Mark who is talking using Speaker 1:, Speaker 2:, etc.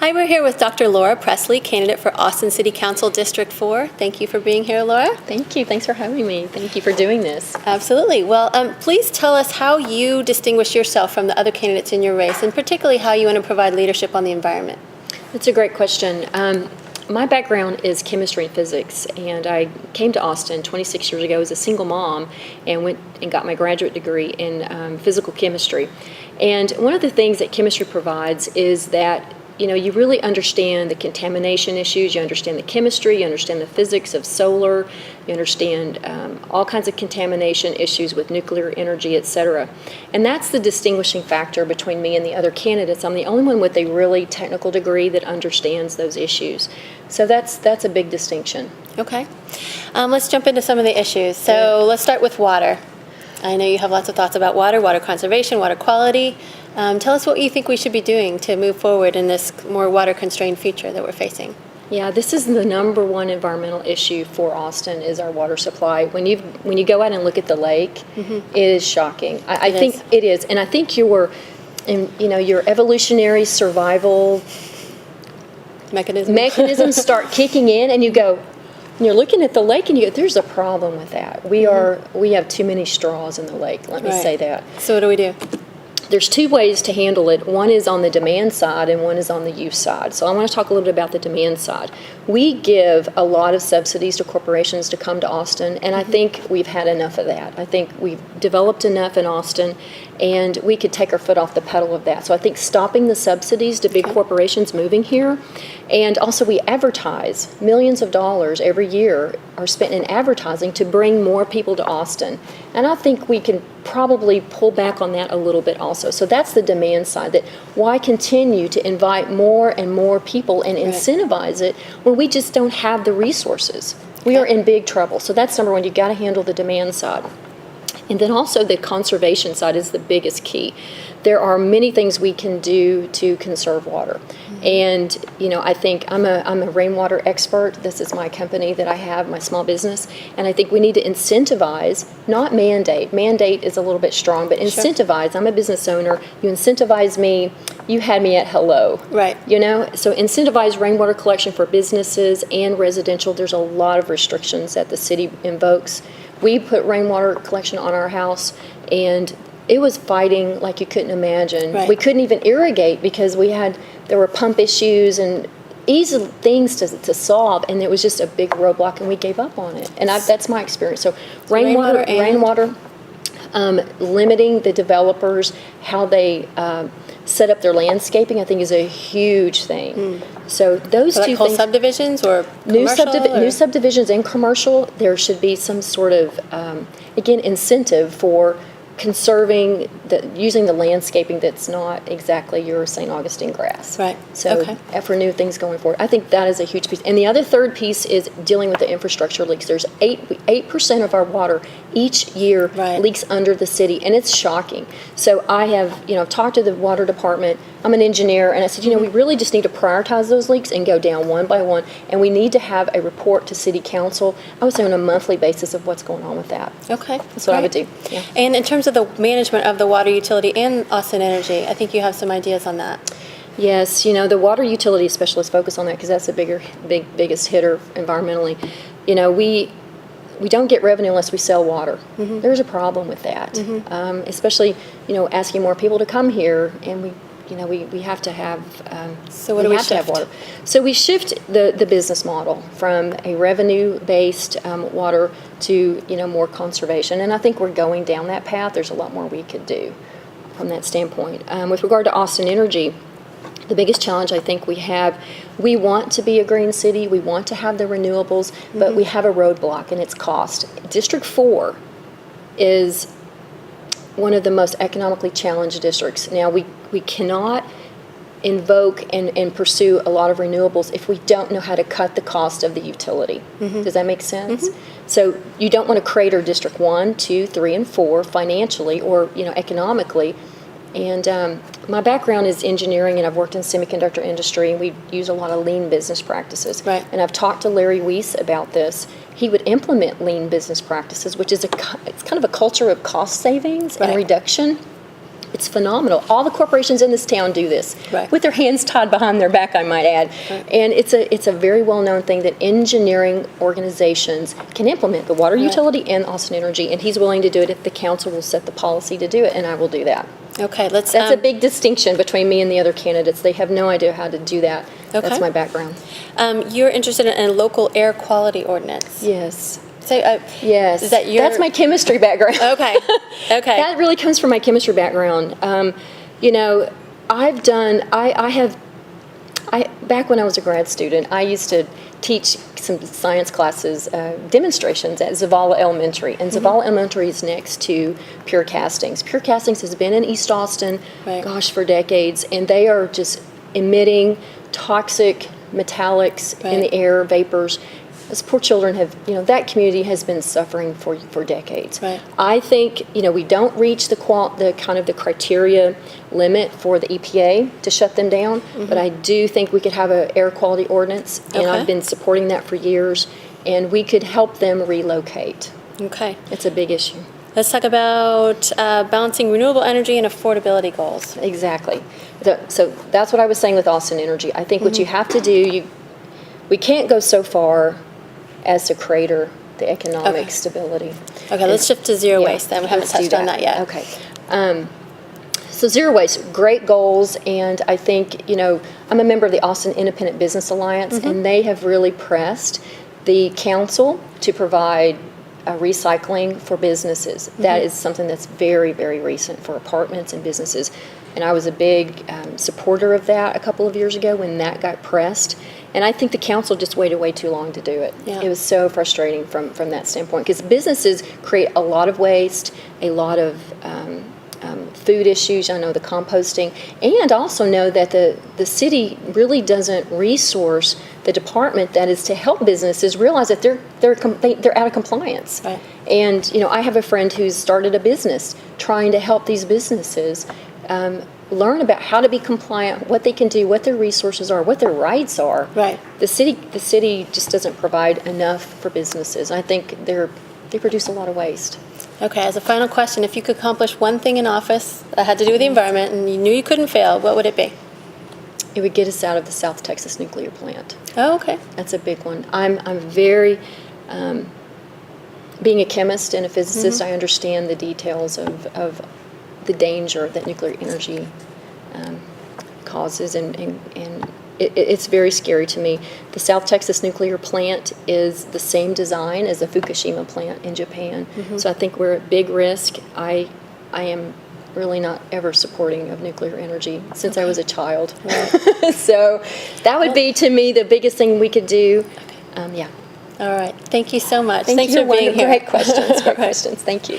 Speaker 1: Hi, we're here with Dr. Laura Pressley, candidate for Austin City Council District 4. Thank you for being here, Laura.
Speaker 2: Thank you. Thanks for having me. Thank you for doing this.
Speaker 1: Absolutely. Well, please tell us how you distinguish yourself from the other candidates in your race, and particularly how you want to provide leadership on the environment.
Speaker 2: That's a great question. My background is chemistry and physics, and I came to Austin 26 years ago as a single mom and went and got my graduate degree in physical chemistry. And one of the things that chemistry provides is that you really understand the contamination issues, you understand the chemistry, you understand the physics of solar, you understand all kinds of contamination issues with nuclear energy, etc. And that's the distinguishing factor between me and the other candidates. I'm the only one with a really technical degree that understands those issues. So that's a big distinction.
Speaker 1: Okay. Let's jump into some of the issues. So let's start with water. I know you have lots of thoughts about water conservation, water quality. Tell us what you think we should be doing to move forward in this more water-constrained future that we're facing.
Speaker 2: Yeah, this is the number one environmental issue for Austin is our water supply. When you go out and look at the lake, it is shocking. I think it is, and I think your evolutionary survival mechanisms start kicking in, and you're looking at the lake and you go, there's a problem with that. We have too many straws in the lake. Let me say that.
Speaker 1: So what do we do?
Speaker 2: There's two ways to handle it. One is on the demand side and one is on the use side. So I want to talk a little bit about the demand side. We give a lot of subsidies to corporations to come to Austin, and I think we've had enough of that. I think we've developed enough in Austin, and we could take our foot off the pedal of that. So I think stopping the subsidies to big corporations moving here, and also we advertise. Millions of dollars every year are spent in advertising to bring more people to Austin. And I think we can probably pull back on that a little bit also. So that's the demand side, that why continue to invite more and more people and incentivize it when we just don't have the resources? We are in big trouble. So that's number one. You've got to handle the demand side. And then also the conservation side is the biggest key. There are many things we can do to conserve water. And, I think I'm a rainwater expert. This is my company that I have, my small business. And I think we need to incentivize, not mandate. Mandate is a little bit strong, but incentivize. Sure. I'm a business owner. You incentivize me. You had me at hello.
Speaker 1: Right.
Speaker 2: So incentivize rainwater collection for businesses and residential. There's a lot of restrictions that the city invokes. We put rainwater collection on our house, and it was fighting like you couldn't imagine.
Speaker 1: Right.
Speaker 2: We couldn't even irrigate because there were pump issues and easy things to solve, and it was just a big roadblock, and we gave up on it. And that's my experience. So rainwater, limiting the developers, how they set up their landscaping, I think is a huge thing. So those two
Speaker 1: whole
Speaker 2: things.
Speaker 1: subdivisions or
Speaker 2: New subdivisions and commercial, there should be some sort of, incentive for conserving, using the landscaping that's not exactly your St. Augustine grass.
Speaker 1: Right.
Speaker 2: So for new things going forward, I think that is a huge piece. And the other third piece is dealing with the infrastructure leaks. There's 8% of our water each year leaks under the city, and it's shocking. So I have talked to the water department. I'm an engineer, and I said, we really just need to prioritize those leaks and go down one by one, and we need to have a report to city council, I would say on a monthly basis, of what's going on with that.
Speaker 1: Okay.
Speaker 2: That's what I would do. Yeah.
Speaker 1: And in terms of the management of the water utility and Austin Energy, I think you have some ideas on that.
Speaker 2: Yes, the water utility specialists focus on that because that's the biggest hitter environmentally. We don't get revenue unless we sell water. There's a problem with that, especially asking more people to come here, and we have to have.
Speaker 1: So what do we shift?
Speaker 2: To have water. So we shift the business model from a revenue-based water to more conservation, and I think we're going down that path. There's a lot more we could do from that standpoint. With regard to Austin Energy, the biggest challenge I think we have, we want to be a green city, we want to have the renewables, but we have a roadblock, and it's cost. District 4 is one of the most economically challenged districts. Now, we cannot invoke and pursue a lot of renewables if we don't know how to cut the cost of the utility. Does that make sense? So you don't want to crater District 1, 2, 3, and 4 financially or economically. And my background is engineering, and I've worked in semiconductor industry, and we use a lot of lean business practices.
Speaker 1: Right.
Speaker 2: And I've talked to Larry Weiss about this. He would implement lean business practices, which is it's kind of a culture of cost savings and reduction. It's phenomenal. All the corporations in this town do this,
Speaker 1: Right.
Speaker 2: with their hands tied behind their back, I might add.
Speaker 1: Right.
Speaker 2: And it's a very well-known thing that engineering organizations can implement, the water
Speaker 1: Right.
Speaker 2: utility and Austin Energy, and he's willing to do it if the council will set the policy to do it, and I will do that.
Speaker 1: Okay, let's.
Speaker 2: That's a big distinction between me and the other candidates. They have no idea how to do that.
Speaker 1: Okay.
Speaker 2: That's my background.
Speaker 1: You're interested in a local air quality ordinance.
Speaker 2: Yes.
Speaker 1: So,
Speaker 2: Yes.
Speaker 1: is that your?
Speaker 2: That's my chemistry background.
Speaker 1: Okay. Okay.
Speaker 2: That really comes from my chemistry background. Back when I was a grad student, I used to teach some science classes, demonstrations at Zavala Elementary. And Zavala Elementary is next to Pure Castings. Pure Castings has been in East Austin,
Speaker 1: Right.
Speaker 2: gosh, for decades, and they are just emitting toxic metallics in the
Speaker 1: Right.
Speaker 2: air, vapors. Those poor children have, that community has been suffering for decades.
Speaker 1: Right.
Speaker 2: I think, we don't reach the criteria limit for the EPA to shut them down, but I do think we could have an air quality ordinance, and
Speaker 1: Okay.
Speaker 2: I've been supporting that for years, and we could help them relocate.
Speaker 1: Okay.
Speaker 2: It's a big issue.
Speaker 1: Let's talk about balancing renewable energy and affordability goals.
Speaker 2: Exactly. So that's what I was saying with Austin Energy. I think what you have to do, we can't go so far as to crater the economic
Speaker 1: Okay.
Speaker 2: stability.
Speaker 1: Okay, let's shift to zero
Speaker 2: Yeah,
Speaker 1: waste then. We haven't
Speaker 2: let's do
Speaker 1: touched on that yet.
Speaker 2: Okay. So zero waste, great goals, and I think, I'm a member of the Austin Independent Business Alliance, and they have really pressed the council to provide recycling for businesses. That is something that's very, very recent for apartments and businesses. And I was a big supporter of that a couple of years ago when that got pressed. And I think the council just waited way too long to do it.
Speaker 1: Yeah.
Speaker 2: It was so frustrating from that standpoint, because businesses create a lot of waste, a lot of food issues. I know the composting, and also know that the city really doesn't resource the department that is to help businesses realize that they're out of compliance.
Speaker 1: Right.
Speaker 2: And I have a friend who's started a business trying to help these businesses learn about how to be compliant, what they can do, what their resources are, what their rights are.
Speaker 1: Right.
Speaker 2: The city just doesn't provide enough for businesses. I think they produce a lot of waste.
Speaker 1: Okay, as a final question, if you could accomplish one thing in office that had to do with the environment and you knew you couldn't fail, what would it be?
Speaker 2: It would get us out of the South Texas nuclear plant.
Speaker 1: Oh, okay.
Speaker 2: That's a big one. I'm very, being a chemist and a physicist, I understand the details of the danger that nuclear energy causes, and it's very scary to me. The South Texas nuclear plant is the same design as the Fukushima plant in Japan, so I think we're at big risk. I am really not ever supporting of nuclear energy since I was a child.
Speaker 1: Right.
Speaker 2: So that would be, to me, the biggest thing we could do. Yeah.
Speaker 1: All right. Thank you so much.
Speaker 2: Thanks
Speaker 1: for being here.
Speaker 2: Great questions. Great
Speaker 1: All right.
Speaker 2: questions. Thank you.